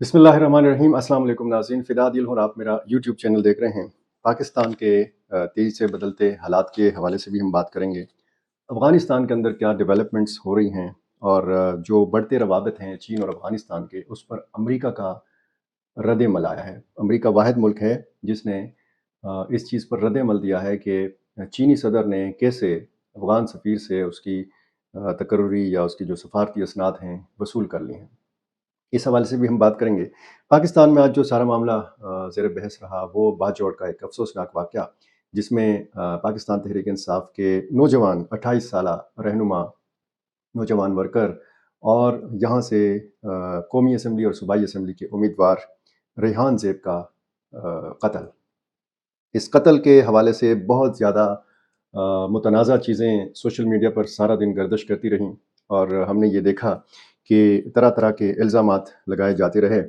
बिस्मिल्लाहिर्रहमानिर्रहीम। अस्सलाम वालेकुम नाज़रीन, फ़िदा दिल और आप मेरा यूट्यूब चैनल देख रहे हैं। पाकिस्तान के तेज़ी से बदलते हालात के हवाले से भी हम बात करेंगे। अफ़गानिस्तान के अंदर क्या डेवलपमेंट्स हो रही हैं और जो बढ़ते रवाबत हैं चीन और अफ़गानिस्तान के, उस पर अमरीका का रद्द-ए-अमल आया है। अमरीका वाहिद मुल्क है जिसने इस चीज़ पर रद्द-ए-अमल दिया है कि चीनी सदर ने कैसे अफ़गान सफ़ीर से उसकी तकर्रुरी या उसकी जो सफ़ारती असनाद हैं वसूल कर ली हैं। इस हवाले से भी हम बात करेंगे। पाकिस्तान में आज जो सारा मामला ज़ेर बहस रहा, वो बाजौड़ का एक अफ़सोसनाक वाक़या, जिसमें पाकिस्तान तहरीक-ए-इंसाफ़ के नौजवान 28 साला रहनुमा, नौजवान वर्कर और यहाँ से कौमी असम्बली और सूबाई असम्बली के उम्मीदवार रेहान ज़ेब का कत्ल। इस कत्ल के हवाले से बहुत ज़्यादा मुतनाज़ा चीज़ें सोशल मीडिया पर सारा दिन गर्दिश करती रहीं और हमने ये देखा कि तरह तरह के इल्ज़ामात लगाए जाते रहे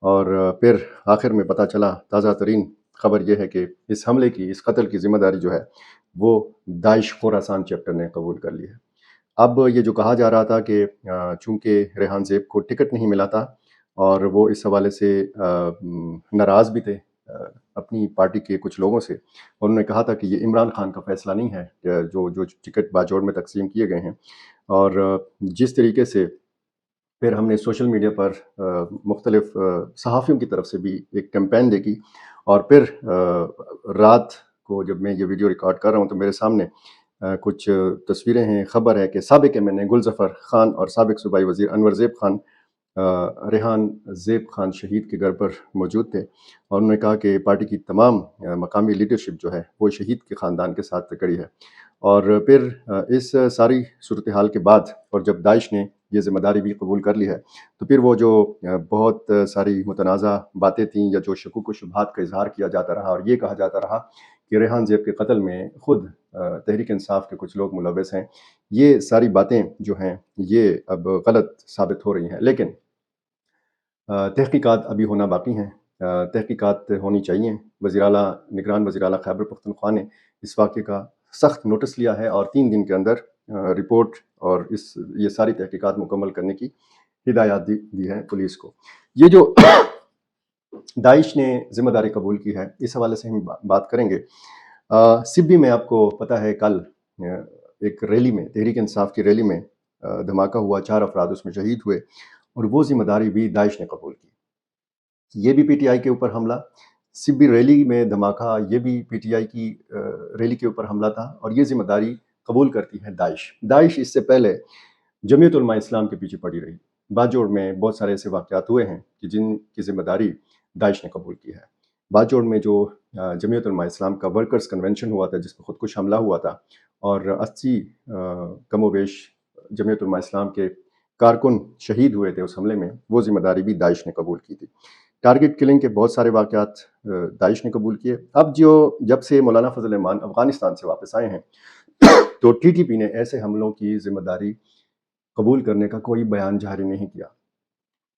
और फिर आखिर में पता चला, ताज़ा तरीन ख़बर यह है कि इस हमले की, इस कत्ल की ज़िम्मेदारी जो है वो दाइश ख़ुरासान चैप्टर ने कबूल कर ली है। अब ये जो कहा जा रहा था कि चूँकि रेहान ज़ेब को टिकट नहीं मिला था और वो इस हवाले से नाराज़ भी थे अपनी पार्टी के कुछ लोगों से, और उन्होंने कहा था कि ये इमरान खान का फ़ैसला नहीं है जो जो टिकट बाजौड़ में तकसीम किए गए हैं। और जिस तरीके से फिर हमने सोशल मीडिया पर मुख्तलिफ़ सहाफ़ियों की तरफ से भी एक कैंपेन देखी और फिर रात को जब मैं ये वीडियो रिकॉर्ड कर रहा हूँ तो मेरे सामने कुछ तस्वीरें हैं, ख़बर है कि साबिक़ एमएनए गुलज़फ़र ख़ान और साबिक़ सूबाई वज़ीर अनवर ज़ेब ख़ान रेहान ज़ेब ख़ान शहीद के घर पर मौजूद थे और उन्होंने कहा कि पार्टी की तमाम मकामी लीडरशिप जो है वो शहीद के ख़ानदान के साथ खड़ी है। और फिर इस सारी सूरत हाल के बाद और जब दाइश ने ये ज़िम्मेदारी भी कबूल कर ली है, तो फिर वो जो बहुत सारी मुतनाज़ा बातें थीं या जो शकूक व शुबहात का इज़हार किया जाता रहा और ये कहा जाता रहा कि रेहान ज़ेब के कत्ल में ख़ुद तहरीक-ए-इंसाफ़ के कुछ लोग मुलव्वस हैं, ये सारी बातें जो हैं ये अब गलत साबित हो रही हैं। लेकिन तहकीकात अभी होना बाकी हैं। तहकीकात होनी चाहिए। वज़ीर-ए-आला निगरान वज़ीर-ए-आला खैबर पख्तूनख्वा ने इस वाक़ये का सख्त नोटिस लिया है और 3 दिन के अंदर रिपोर्ट और ये सारी तहकीकात मुकम्मल करने की हिदायत दी है पुलिस को। ये जो दाइश ने ज़िम्मेदारी कबूल की है, इस हवाले से हम बात करेंगे। सिब्बी में आपको पता है कल एक रैली में, तहरीक-ए-इंसाफ़ की रैली में धमाका हुआ, 4 अफ़राद उसमें शहीद हुए और वो ज़िम्मेदारी भी दाइश ने कबूल की। ये भी पीटीआई के ऊपर हमला, सिब्बी रैली में धमाका, ये भी पीटीआई की रैली के ऊपर हमला था और ये ज़िम्मेदारी कबूल करती है दाइश। दाइश इससे पहले जमीयत उलमा इस्लाम के पीछे पड़ी रही। बाजौड़ में बहुत सारे ऐसे वाक़यात हुए हैं कि जिनकी ज़िम्मेदारी दाइश ने कबूल की है। बाजौड़ में जो जमीयत उलमा इस्लाम का वर्कर्स कन्वेंशन हुआ था, जिसमें खुदकुश हमला हुआ था और 80 कमोबेश जमीयत उलमा इस्लाम के कारकुन शहीद हुए थे उस हमले में, वो ज़िम्मेदारी भी दाइश ने कबूल की थी। टारगेट किलिंग के बहुत सारे वाक़यात दाइश ने कबूल किए। अब जब से मौलाना फ़ज़ल रहमान अफ़गानिस्तान से वापस आए हैं तो टीटीपी ने ऐसे हमलों की ज़िम्मेदारी कबूल करने का कोई बयान जारी नहीं किया।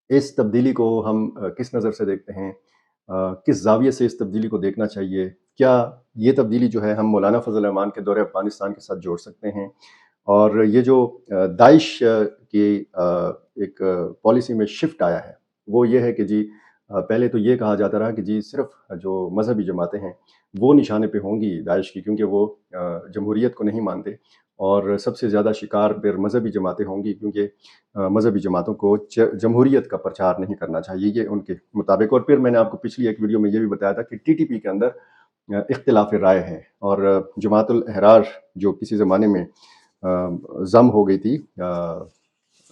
इस तब्दीली को हम किस नज़र से देखते हैं? किस ज़ाविये से इस तब्दीली को देखना चाहिए? क्या ये तब्दीली जो है हम मौलाना फ़ज़ल रहमान के दौरे अफ़गानिस्तान के साथ जोड़ सकते हैं? और ये जो दाइश की एक पॉलिसी में शिफ्ट आया है, वो ये है कि जी पहले तो ये कहा जाता रहा कि जी सिर्फ़ जो मज़हबी जमातें हैं, वो निशाने पे होंगी दाइश की, क्योंकि वो जमहूरियत को नहीं मानते और सबसे ज़्यादा शिकार फिर मज़हबी जमातें होंगी, क्योंकि मज़हबी जमातों को जमहूरियत का प्रचार नहीं करना चाहिए, ये उनके मुताबिक। और फिर मैंने आपको पिछली एक वीडियो में ये भी बताया था कि टीटीपी के अंदर इख्तिलाफ़ राय है और जमातुल अहरार जो किसी ज़माने में ज़म हो गई थी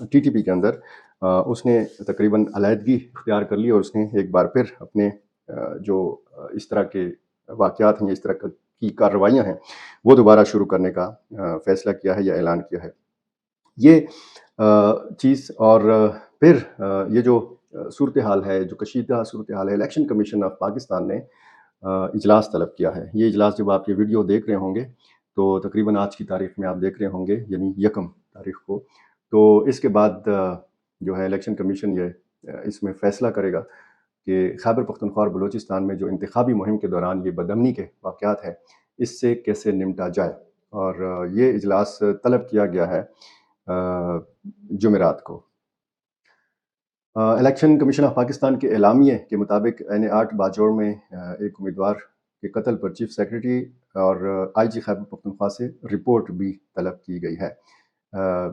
टीटीपी के अंदर, उसने तकरीबन अलहदगी इख्तियार कर ली और उसने एक बार फिर अपने जो इस तरह के वाक़यात हैं या इस तरह की कार्रवाइयाँ हैं, वो दोबारा शुरू करने का फ़ैसला किया है या ऐलान किया है। ये चीज़ और फिर ये जो सूरत हाल है, जो कशीदा सूरत हाल है, इलेक्शन कमीशन ऑफ पाकिस्तान ने इजलास तलब किया है। ये इजलास जब आप ये वीडियो देख रहे होंगे तो तकरीबन आज की तारीख में आप देख रहे होंगे, यानी 1 तारीख को। तो इसके बाद जो है इलेक्शन कमीशन ये इसमें फ़ैसला करेगा कि खैबर पख्तूनख्वा और बलूचिस्तान में जो इंतखाबी मुहिम के दौरान ये बदअमनी के वाक़यात हैं, इससे कैसे निपटा जाए। और ये इजलास तलब किया गया है जुमेरात को। الیکشن کمیشن آف پاکستان کے اعلامیے کے مطابق این8 باجوڑ میں ایک امیدوار کے قتل پر چیف سیکرٹری اور آئی جی خیبر پختونخوا سے رپورٹ بھی طلب کی گئی ہے۔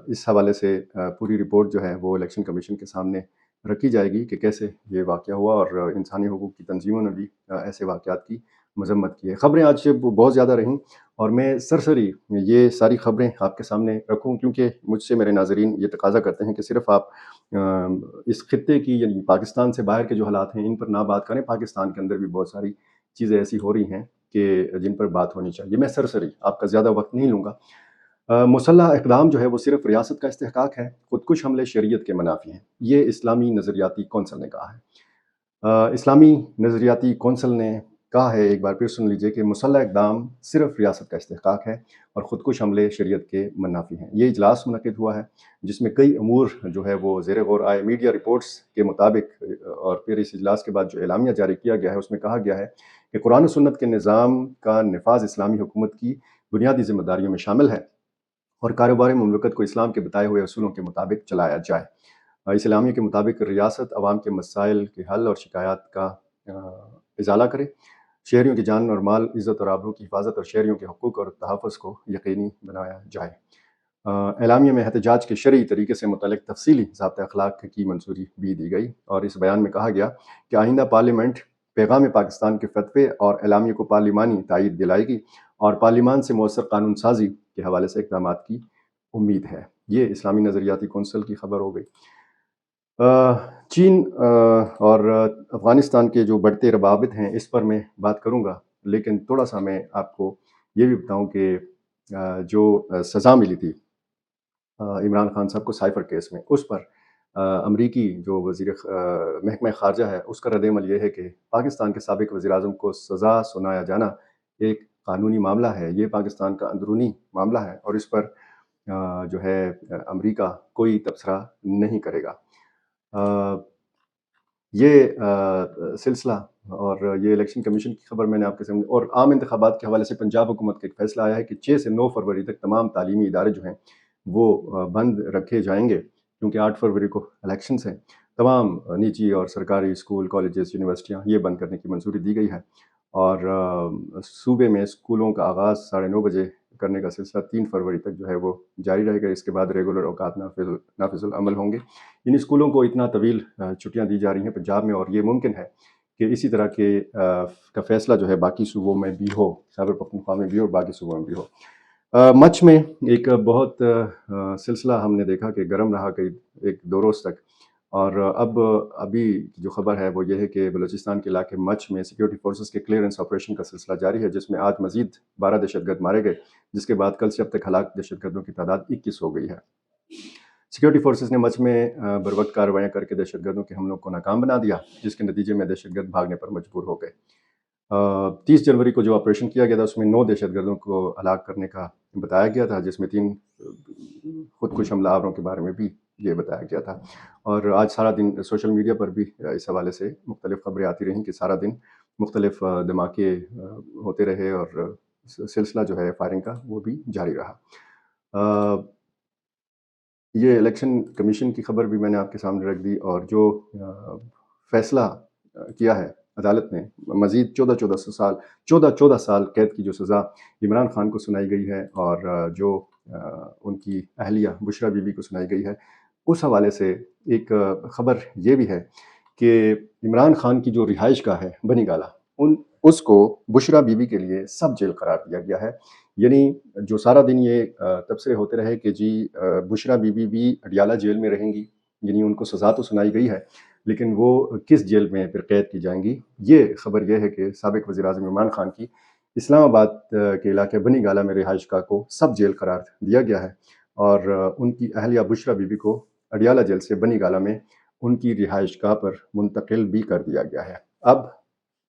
اس حوالے سے پوری رپورٹ جو ہے وہ الیکشن کمیشن کے سامنے رکھی جائے گی کہ کیسے یہ واقعہ ہوا، اور انسانی حقوق کی تنظیموں نے بھی ایسے واقعات کی مذمت کی ہے۔ خبریں آج بہت زیادہ رہیں، اور میں سرسری یہ ساری خبریں آپ کے سامنے رکھوں کیونکہ مجھ سے میرے ناظرین یہ تقاضا کرتے ہیں کہ صرف آپ اس خطے کی یعنی پاکستان سے باہر کے جو حالات ہیں ان پر نہ بات کریں، پاکستان کے اندر بھی بہت ساری چیزیں ایسی ہو رہی ہیں کہ جن پر بات ہونی چاہیے۔ میں سرسری آپ کا زیادہ وقت نہیں لوں گا۔ مسلح اقدام جو ہے وہ صرف ریاست کا استحقاق ہے، خودکش حملے شریعت کے منافی ہیں، یہ اسلامی نظریاتی کونسل نے کہا ہے۔ اسلامی نظریاتی کونسل نے کہا ہے، ایک بار پھر سن لیجئے، کہ مسلح اقدام صرف ریاست کا استحقاق ہے اور خودکش حملے شریعت کے منافی ہیں۔ یہ اجلاس منعقد ہوا ہے جس میں کئی امور جو ہے وہ زیر غور آئے۔ میڈیا رپورٹس کے مطابق اور پھر اس اجلاس کے بعد جو اعلامیہ جاری کیا گیا ہے اس میں کہا گیا ہے کہ قرآن و سنت کے نظام کا نفاذ اسلامی حکومت کی بنیادی ذمہ داریوں میں شامل ہے اور کاروبار مملکت کو اسلام کے بتائے ہوئے اصولوں کے مطابق چلایا جائے۔ اس اعلامیہ کے مطابق ریاست عوام کے مسائل کے حل اور شکایات کا ازالہ کرے، شہریوں کی جان اور مال، عزت اور آبرو کی حفاظت اور شہریوں کے حقوق اور تحفظ کو یقینی بنایا جائے۔ اعلامیہ میں احتجاج کے شرعی طریقے سے متعلق تفصیلی ضابطۂ اخلاق کی منظوری بھی دی گئی، اور اس بیان میں کہا گیا کہ آئندہ پارلیمنٹ پیغام پاکستان کے فتوے اور اعلامیہ کو پارلیمانی تائید دلائے گی اور پارلیمان سے مؤثر قانون سازی کے حوالے سے اقدامات کی امید ہے۔ یہ اسلامی نظریاتی کونسل کی خبر ہو گئی۔ چین اور افغانستان کے جو بڑھتے روابط ہیں اس پر میں بات کروں گا، لیکن تھوڑا سا میں آپ کو یہ بھی بتاؤں کہ جو سزا ملی تھی عمران خان صاحب کو سائفر کیس میں، اس پر امریکی جو وزیر محکمہ خارجہ ہے اس کا رد عمل یہ ہے کہ پاکستان کے سابق وزیر اعظم کو سزا سنایا جانا ایک قانونی معاملہ ہے، یہ پاکستان کا اندرونی معاملہ ہے، اور اس پر جو ہے امریکہ کوئی تبصرہ نہیں کرے گا۔ یہ سلسلہ اور یہ الیکشن کمیشن کی خبر میں نے آپ کے سامنے، اور عام انتخابات کے حوالے سے پنجاب حکومت کا ایک فیصلہ آیا ہے کہ 6 سے 9 فروری تک تمام تعلیمی ادارے جو ہیں وہ بند رکھے جائیں گے، کیونکہ 8 فروری کو الیکشنز ہیں۔ تمام نجی اور سرکاری اسکول، کالجز، یونیورسٹیاں یہ بند کرنے کی منظوری دی گئی ہے، اور صوبے میں اسکولوں کا آغاز 9:30 بجے کرنے کا سلسلہ 3 فروری تک جو ہے وہ جاری رہے گا۔ اس کے بعد ریگولر اوقات نافذ العمل ہوں گے۔ ان اسکولوں کو اتنا طویل چھٹیاں دی جا رہی ہیں پنجاب میں، اور یہ ممکن ہے کہ اسی طرح کے کا فیصلہ جو ہے باقی صوبوں میں بھی ہو، خیبر پختونخوا میں بھی ہو اور باقی صوبوں میں بھی ہو۔ مچھ میں ایک بہت سلسلہ ہم نے دیکھا کہ گرم رہا کئی 1-2 روز تک، اور ابھی جو خبر ہے وہ یہ ہے کہ بلوچستان کے علاقے مچھ میں سیکیورٹی فورسز کے کلیئرنس آپریشن کا سلسلہ جاری ہے، جس میں آج مزید 12 دہشت گرد مارے گئے، جس کے بعد کل سے اب تک ہلاک دہشت گردوں کی تعداد 21 ہو گئی ہے۔ سیکیورٹی فورسز نے مچھ میں بروقت کارروائیاں کر کے دہشت گردوں کے حملوں کو ناکام بنا دیا، جس کے نتیجے میں دہشت گرد بھاگنے پر مجبور ہو گئے۔ 30 جنوری کو جو آپریشن کیا گیا تھا اس میں 9 دہشت گردوں کو ہلاک کرنے کا بتایا گیا تھا، جس میں 3 خودکش حملہ آوروں کے بارے میں بھی یہ بتایا گیا تھا۔ اور آج سارا دن سوشل میڈیا پر بھی اس حوالے سے مختلف خبریں آتی رہیں کہ سارا دن مختلف دھماکے ہوتے رہے، اور سلسلہ جو ہے فائرنگ کا وہ بھی جاری رہا۔ یہ الیکشن کمیشن کی خبر بھی میں نے آپ کے سامنے رکھ دی، اور جو فیصلہ کیا ہے عدالت نے، مزید 14 سال قید کی جو سزا عمران خان کو سنائی گئی ہے اور جو ان کی اہلیہ بشریٰ بی بی کو سنائی گئی ہے، اس حوالے سے ایک خبر یہ بھی ہے کہ عمران خان کی جو رہائش گاہ ہے بنی گالہ، اس کو بشریٰ بی بی کے لیے سب جیل قرار دیا گیا ہے۔ یعنی جو سارا دن یہ تبصرے ہوتے رہے کہ جی بشریٰ بی بی بھی اڈیالہ جیل میں رہیں گی، یعنی ان کو سزا تو سنائی گئی ہے لیکن وہ کس جیل میں پھر قید کی جائیں گی، یہ خبر یہ ہے کہ سابق وزیر اعظم عمران خان کی اسلام آباد کے علاقے بنی گالہ میں رہائش گاہ کو سب جیل قرار دیا گیا ہے، اور ان کی اہلیہ بشریٰ بی بی کو اڈیالہ جیل سے بنی گالہ میں ان کی رہائش گاہ پر منتقل بھی کر دیا گیا ہے۔ اب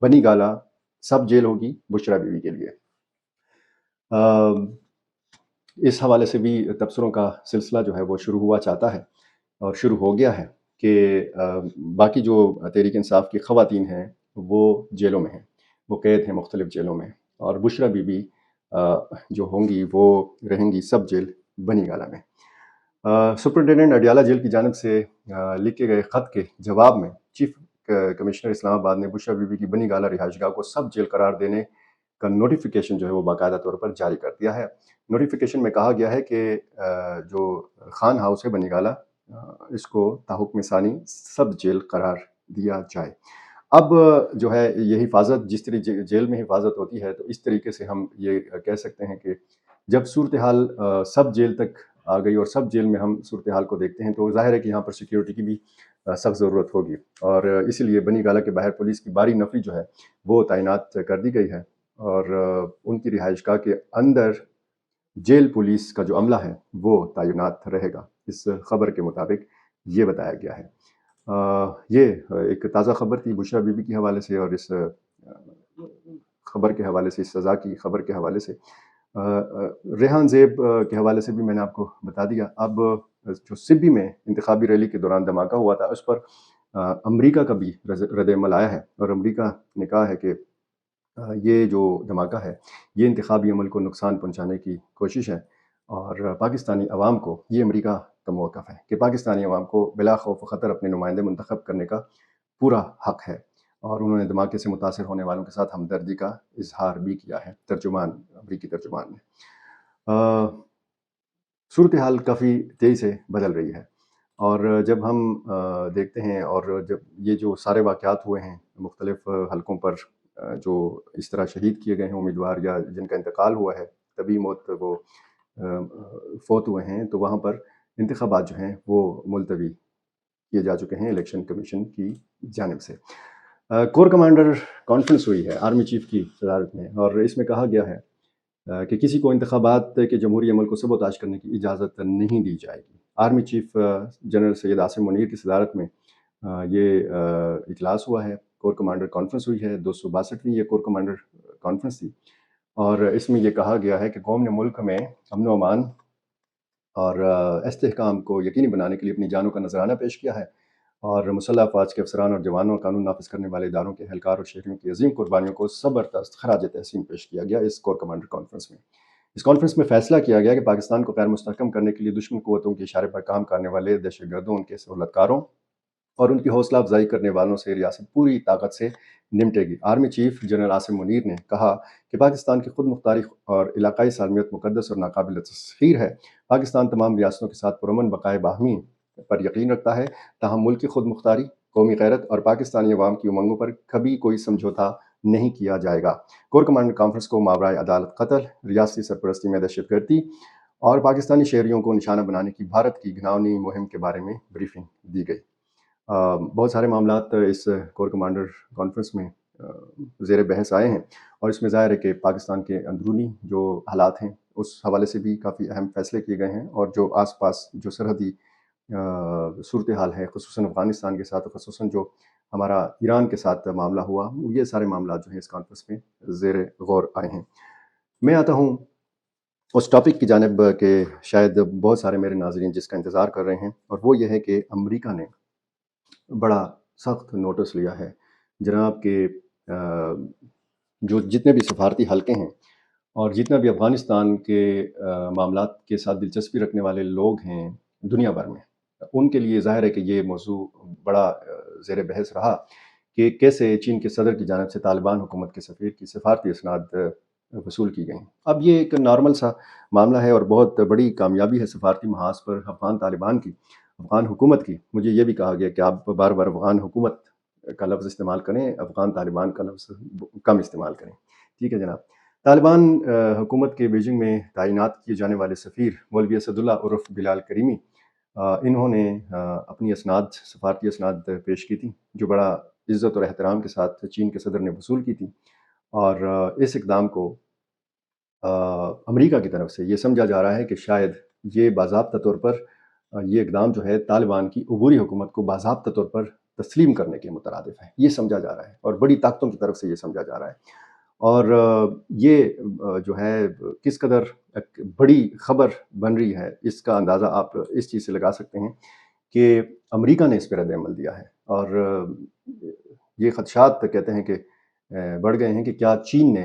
بنی گالہ سب جیل ہوگی بشریٰ بی بی کے لیے۔ اس حوالے سے بھی تبصروں کا سلسلہ جو ہے وہ شروع ہوا چاہتا ہے اور شروع ہو گیا ہے کہ باقی جو تحریک انصاف کی خواتین ہیں وہ جیلوں میں ہیں، وہ قید ہیں مختلف جیلوں میں، اور بشریٰ بی بی جو ہوں گی وہ رہیں گی سب جیل بنی گالہ میں۔ सुपरिटेंडेंट अडियाला जेल की जानिब से लिखे गए ख़त के जवाब में चीफ कमिश्नर इस्लामाबाद ने बुशरा बीबी की बनी गाला रिहाइशगाह को सब जेल करार देने का नोटिफिकेशन जो है वो बाकायदा तौर पर जारी कर दिया है। नोटिफिकेशन में कहा गया है कि जो खान हाउस है बनी गाला, इसको ताहुक्म सानी सब जेल करार दिया जाए। अब जो है ये हिफाजत जिस तरह जेल में हिफाजत होती है, तो इस तरीके से हम ये कह सकते हैं कि जब सूरत हाल सब जेल तक आ गई और सब जेल में हम सूरत हाल को देखते हैं, तो ज़ाहिर है कि यहाँ पर सिक्योरिटी की भी सख्त ज़रूरत होगी, और इसीलिए बनी गाला के बाहर पुलिस की भारी नफरी जो है वो तैनात कर दी गई है, और उनकी रिहाइशगाह के अंदर जेल पुलिस का जो अमला है वो तैनात रहेगा। इस खबर के मुताबिक ये बताया गया है। ये एक ताज़ा खबर थी बुशरा बीबी के हवाले से, और इस खबर के हवाले से, इस सज़ा की खबर के हवाले से रेहान ज़ेब के हवाले से भी मैंने आपको बता दिया। अब जो सिब्बी में इंतखाबी रैली के दौरान धमाका हुआ था, उस पर अमरीका का भी रद्द-ए-अमल आया है, और अमरीका ने कहा है कि ये जो धमाका है ये इंतखाबी अमल को नुकसान पहुंचाने की कोशिश है, और पाकिस्तानी अवाम को ये अमरीका का मौक़िफ़ है कि पाकिस्तानी अवाम को बिला खौफ ख़तर अपने नुमाइंदे मुंतखब करने का पूरा हक़ है, और उन्होंने धमाके से मुतासिर होने वालों के साथ हमदर्दी का इजहार भी किया है। अमरीकी तर्जुमान ने सूरत हाल काफ़ी तेज़ी से बदल रही है, और जब हम देखते हैं, और जब ये जो सारे वाक़यात हुए हैं मुख्तलिफ़ हलकों पर, जो इस तरह शहीद किए गए हैं उम्मीदवार या जिनका इंतकाल हुआ है, तभी मौत वो फ़ौत हुए हैं, तो वहाँ पर इंतखाबात जो हैं वो मुलतवी किए जा चुके हैं इलेक्शन कमीशन की जानिब से। कोर कमांडर कॉन्फ्रेंस हुई है आर्मी चीफ़ की सदारत में, और इसमें कहा गया है कि किसी को इंतखाबात के जमहूरी अमल को सबोताज करने की इजाज़त नहीं दी जाएगी। Army chief general Syed Asim Munir की सदारत में ये इजलास हुआ है, कोर कमांडर कॉन्फ्रेंस हुई है, 262वीं ये कोर कमांडर कॉन्फ्रेंस थी, और इसमें ये कहा गया है कि कौम ने मुल्क में अमन व अमान और इस्तेहकाम को यकीनी बनाने के लिए अपनी जानों का नजराना पेश किया है, और मुसल्लह अफ़वाज के अफसरान और जवानों और कानून नाफिज करने वाले इदारों के एहलकार और शहरियों की अजीम कुर्बानियों को ज़बरदस्त खराज तहसीन पेश किया गया इस कोर कमांडर कॉन्फ्रेंस में। इस कॉन्फ्रेंस में फैसला किया गया कि पाकिस्तान को गैर मुस्तहकम करने के लिए दुश्मन क़ुव्वतों के इशारे पर काम करने वाले दहशतगर्दों, उनके सहूलतकारों और उनकी हौसला अफजाई करने वालों से रियासत पूरी ताकत से निपटेगी। Army chief general Asim Munir ने कहा कि पाकिस्तान की खुद मुख्तारी और इलाकाई सालमियत मुकद्दस और नाकाबिल तस्खीर है। पाकिस्तान तमाम रियासतों के साथ पुरअमन बक़ाए बाहमी पर यकीन रखता है, ताहम मुल्क की खुद मुख्तारी, कौमी गैरत और पाकिस्तानी अवाम की उमंगों पर कभी कोई समझौता नहीं किया जाएगा। कोर कमांडर कॉन्फ्रेंस को मावराए अदालत कत्ल, रियासती सरपरस्ती में दहशतगर्दी और पाकिस्तानी शहरियों को निशाना बनाने की भारत की घिनौनी मुहिम के बारे में ब्रीफिंग दी गई। बहुत सारे मामलात इस कोर कमांडर कॉन्फ्रेंस में ज़ेर बहस आए हैं, और इसमें ज़ाहिर है कि पाकिस्तान के अंदरूनी जो हालात हैं उस हवाले से भी काफ़ी अहम फैसले किए गए हैं, और जो आसपास जो सरहदी सूरत हाल है ख़ुसूसन अफ़गानिस्तान के साथ, ख़ुसूसन जो हमारा ईरान के साथ मामला हुआ, ये सारे मामला जो हैं इस कॉन्फ्रेंस में ज़ेर गौर आए हैं। मैं आता हूँ उस टॉपिक की जानिब के शायद बहुत सारे मेरे नाज़रीन जिसका इंतज़ार कर रहे हैं, और वो ये है कि अमरीका ने बड़ा सख्त नोटिस लिया है जनाब के जो जितने भी सफारती हलके हैं और जितना भी अफ़गानिस्तान के मामलात के साथ दिलचस्पी रखने वाले लोग हैं दुनिया भर में, उनके लिए ज़ाहिर है कि ये मौज़ू बड़ा ज़ेर बहस रहा कि कैसे चीन के सदर की जानिब से तालिबान हुकूमत के सफ़ीर की सफारती इसनाद वसूल की गई। अब ये एक नॉर्मल सा मामला है और बहुत बड़ी कामयाबी है सफारती महाज पर अफ़गान तालिबान की, अफ़गान हुकूमत की। मुझे ये भी कहा गया कि आप बार बार अफ़गान हुकूमत का लफ्ज़ इस्तेमाल करें, अफ़गान तालिबान का लफ्ज़ कम इस्तेमाल करें। ठीक है जनाब। तालिबान हुकूमत के बीजिंग में तैनात किए जाने वाले सफ़ीर मौलवी असदुल्ला उर्फ़ बिलाल करीमी, इन्होंने अपनी असनाद सफारती असनाद पेश की थी, जो बड़ा इज़्ज़त और एहतराम के साथ चीन के सदर ने वसूल की थी, और इस इक़दाम को अमरीका की तरफ से ये समझा जा रहा है कि शायद ये बाज़ाब्ता तौर पर ये इक़दाम जो है तालिबान की अबूरी हुकूमत को बाज़ाब्ता तौर पर तस्लीम करने के मुतरादिफ़ है, ये समझा जा रहा है, और बड़ी ताकतों की तरफ से ये समझा जा रहा है। और ये जो है किस कदर एक बड़ी ख़बर बन रही है, इसका अंदाज़ा आप इस चीज़ से लगा सकते हैं कि अमरीका ने इस पर रद्द-ए-अमल दिया है, और ये ख़दशात कहते हैं कि बढ़ गए हैं कि क्या चीन ने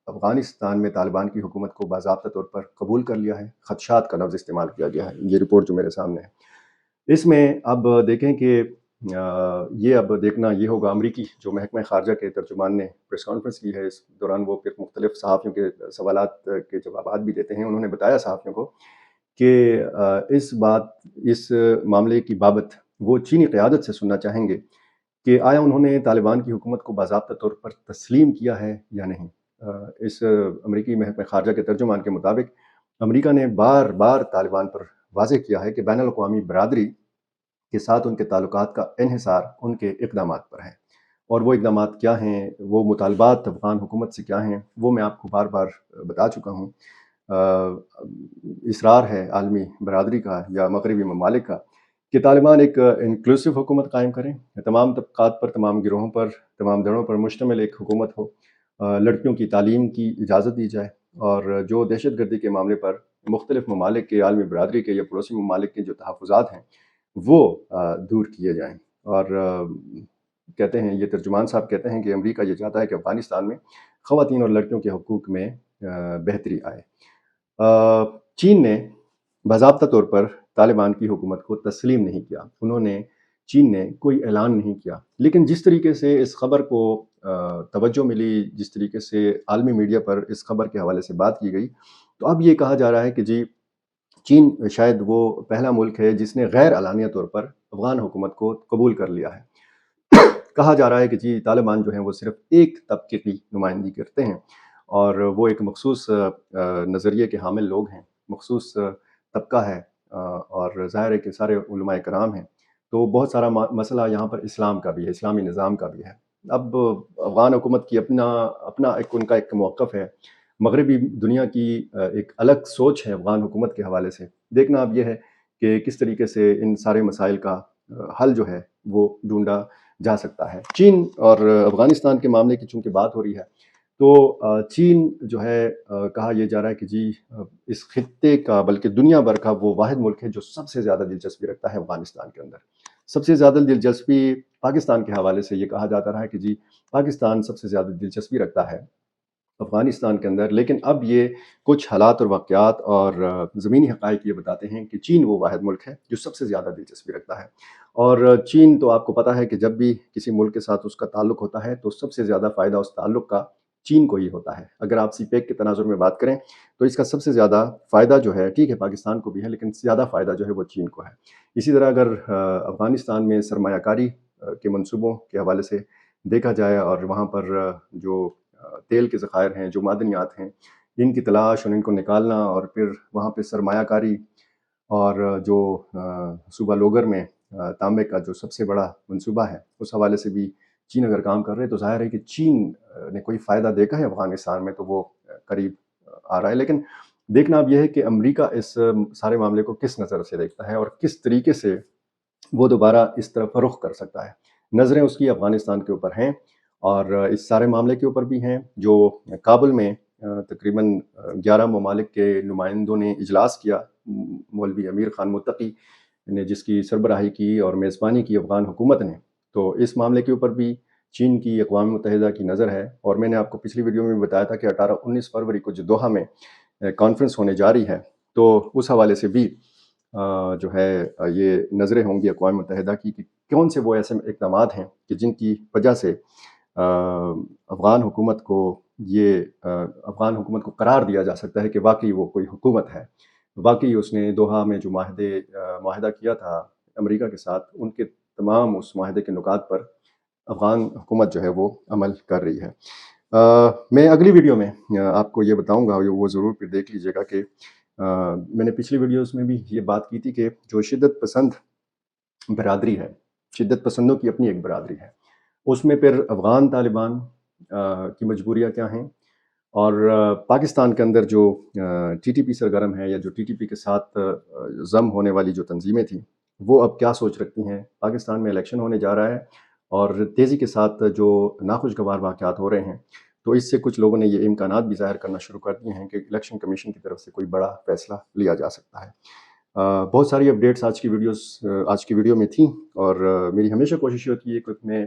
افغانستان میں طالبان کی حکومت کو باضابطہ طور پر قبول کر لیا ہے، خدشات کا لفظ استعمال کیا گیا ہے، یہ رپورٹ جو میرے سامنے ہے۔ اس میں اب دیکھیں کہ یہ اب دیکھنا یہ ہوگا، امریکی جو محکمہ خارجہ کے ترجمان نے پریس کانفرنس کی ہے، اس دوران وہ پھر مختلف صحافیوں کے سوالات کے جوابات بھی دیتے ہیں۔ انہوں نے بتایا صحافیوں کو کہ اس معاملے کی بابت وہ چینی قیادت سے سننا چاہیں گے کہ آیا انہوں نے طالبان کی حکومت کو باضابطہ طور پر تسلیم کیا ہے یا نہیں۔ اس امریکی محکمہ خارجہ کے ترجمان کے مطابق امریکہ نے بار بار طالبان پر واضح کیا ہے کہ بین الاقوامی برادری کے ساتھ ان کے تعلقات کا انحصار ان کے اقدامات پر ہے، اور وہ اقدامات کیا ہیں، وہ مطالبات افغان حکومت سے کیا ہیں، وہ میں آپ کو بار بار بتا چکا ہوں۔ اصرار ہے عالمی برادری کا یا مغربی ممالک کا کہ طالبان ایک انکلوسیو حکومت قائم کریں، تمام طبقات پر، تمام گروہوں پر، تمام دھڑوں پر مشتمل ایک حکومت ہو، لڑکیوں کی تعلیم کی اجازت دی جائے، اور جو دہشت گردی کے معاملے پر مختلف ممالک کے، عالمی برادری کے یا پڑوسی ممالک کے جو تحفظات ہیں وہ دور کیے جائیں۔ اور کہتے ہیں، یہ ترجمان صاحب کہتے ہیں کہ امریکہ یہ چاہتا ہے کہ افغانستان میں خواتین اور لڑکیوں کے حقوق میں بہتری آئے۔ چین نے باضابطہ طور پر طالبان کی حکومت کو تسلیم نہیں کیا، چین نے کوئی اعلان نہیں کیا، لیکن جس طریقے سے اس خبر کو توجہ ملی، جس طریقے سے عالمی میڈیا پر اس خبر کے حوالے سے بات کی گئی، تو اب یہ کہا جا رہا ہے کہ جی چین شاید وہ پہلا ملک ہے جس نے غیر اعلانیہ طور پر افغان حکومت کو قبول کر لیا ہے۔ کہا جا رہا ہے کہ جی طالبان جو ہیں وہ صرف ایک طبقے کی نمائندگی کرتے ہیں، اور وہ ایک مخصوص نظریے کے حامل لوگ ہیں، مخصوص طبقہ ہے، اور ظاہر ہے کہ سارے علماء کرام ہیں، تو بہت سارا مسئلہ یہاں پر اسلام کا بھی ہے، اسلامی نظام کا بھی ہے۔ اب افغان حکومت کی اپنا ان کا ایک موقف ہے، مغربی دنیا کی ایک الگ سوچ ہے افغان حکومت کے حوالے سے۔ دیکھنا اب یہ ہے کہ کس طریقے سے ان سارے مسائل کا حل جو ہے وہ ڈھونڈا جا سکتا ہے۔ چین اور افغانستان کے معاملے کی چونکہ بات ہو رہی ہے، تو چین جو ہے کہا یہ جا رہا ہے کہ جی اس خطے کا، بلکہ دنیا بھر کا وہ واحد ملک ہے جو سب سے زیادہ دلچسپی رکھتا ہے افغانستان کے اندر۔ سب سے زیادہ دلچسپی پاکستان کے حوالے سے یہ کہا جاتا رہا ہے کہ جی پاکستان سب سے زیادہ دلچسپی رکھتا ہے افغانستان کے اندر، لیکن اب یہ کچھ حالات اور واقعات اور زمینی حقائق یہ بتاتے ہیں کہ چین وہ واحد ملک ہے جو سب سے زیادہ دلچسپی رکھتا ہے۔ اور چین تو آپ کو پتہ ہے کہ جب بھی کسی ملک کے ساتھ اس کا تعلق ہوتا ہے تو سب سے زیادہ فائدہ اس تعلق کا چین کو ہی ہوتا ہے۔ اگر آپ سی پیک کے تناظر میں بات کریں تو اس کا سب سے زیادہ فائدہ جو ہے، ٹھیک ہے پاکستان کو بھی ہے، لیکن زیادہ فائدہ جو ہے وہ چین کو ہے۔ اسی طرح اگر افغانستان میں سرمایہ کاری کے منصوبوں کے حوالے سے دیکھا جائے، اور وہاں پر جو تیل کے ذخائر ہیں، جو معدنیات ہیں، ان کی تلاش اور ان کو نکالنا، اور پھر وہاں پہ سرمایہ کاری، اور جو صوبہ لوگر میں تانبے کا جو سب سے بڑا منصوبہ ہے، اس حوالے سے بھی چین اگر کام کر رہے تو ظاہر ہے کہ چین نے کوئی فائدہ دیکھا ہے افغانستان میں تو وہ قریب آ رہا ہے۔ لیکن دیکھنا اب یہ ہے کہ امریکہ اس سارے معاملے کو کس نظر سے دیکھتا ہے اور کس طریقے سے وہ دوبارہ اس طرف رخ کر سکتا ہے۔ نظریں اس کی افغانستان کے اوپر ہیں، اور اس سارے معاملے کے اوپر بھی ہیں۔ جو کابل میں تقریباً 11 ممالک کے نمائندوں نے اجلاس کیا، مولوی امیر خان متقی نے جس کی سربراہی کی اور میزبانی کی افغان حکومت نے، تو اس معاملے کے اوپر بھی چین کی اقوام متحدہ کی نظر ہے۔ اور میں نے آپ کو پچھلی ویڈیو میں بتایا تھا کہ 18-19 فروری کو جو دوحہ میں کانفرنس ہونے جا رہی ہے، تو اس حوالے سے بھی جو ہے یہ نظریں ہوں گی اقوام متحدہ کی کہ کون سے وہ ایسے اقدامات ہیں کہ جن کی وجہ سے افغان حکومت کو قرار دیا جا سکتا ہے کہ واقعی وہ کوئی حکومت ہے، واقعی اس نے دوحہ میں جو معاہدہ کیا تھا امریکہ کے ساتھ، ان کے تمام اس معاہدے کے نکات پر افغان حکومت جو ہے وہ عمل کر رہی ہے۔ میں اگلی ویڈیو میں آپ کو یہ بتاؤں گا، وہ ضرور پھر دیکھ لیجئے گا کہ میں نے پچھلی ویڈیوز میں بھی یہ بات کی تھی کہ جو شدت پسند برادری ہے، شدت پسندوں کی اپنی ایک برادری ہے، اس میں پھر افغان طالبان کی مجبوریاں کیا ہیں، اور پاکستان کے اندر جو ٹی ٹی پی سرگرم ہے، یا جو ٹی ٹی پی کے ساتھ ضم ہونے والی جو تنظیمیں تھیں، وہ اب کیا سوچ رکھتی ہیں۔ پاکستان میں الیکشن ہونے جا رہا ہے، اور تیزی کے ساتھ جو ناخوشگوار واقعات ہو رہے ہیں، تو اس سے کچھ لوگوں نے یہ امکانات بھی ظاہر کرنا شروع کر دیے ہیں کہ الیکشن کمیشن کی طرف سے کوئی بڑا فیصلہ لیا جا سکتا ہے۔ بہت ساری اپڈیٹس آج کی ویڈیو میں تھیں، اور میری ہمیشہ کوشش ہوتی ہے کہ میں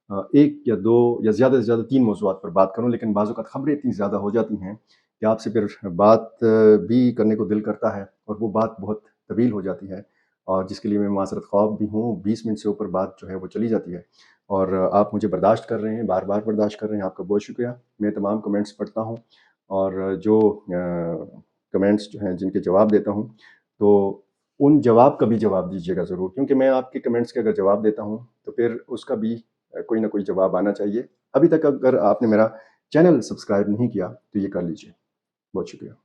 1 या 2 या ज़्यादा से ज़्यादा 3 मौज़ूआत पर बात करूँ, लेकिन बाज़ औक़ात ख़बरें इतनी ज़्यादा हो जाती हैं कि आपसे फिर बात भी करने को दिल करता है और वो बात बहुत तवील हो जाती है, और जिसके लिए मैं माज़रत ख़्वाह भी हूँ। 20 मिनट से ऊपर बात जो है वो चली जाती है, और आप मुझे बर्दाश्त कर रहे हैं, बार-बार बर्दाश्त कर रहे हैं, आपका बहुत शुक्रिया। मैं तमाम कमेंट्स पढ़ता हूँ, और जो कमेंट्स जो हैं जिनके जवाब देता हूँ, तो उन जवाब का भी जवाब दीजिएगा ज़रूर, क्योंकि मैं आपके कमेंट्स के अगर जवाब देता हूँ तो फिर उसका भी कोई ना कोई जवाब आना चाहिए। अभी तक अगर आपने मेरा चैनल सब्सक्राइब नहीं किया तो ये कर लीजिए। बहुत शुक्रिया।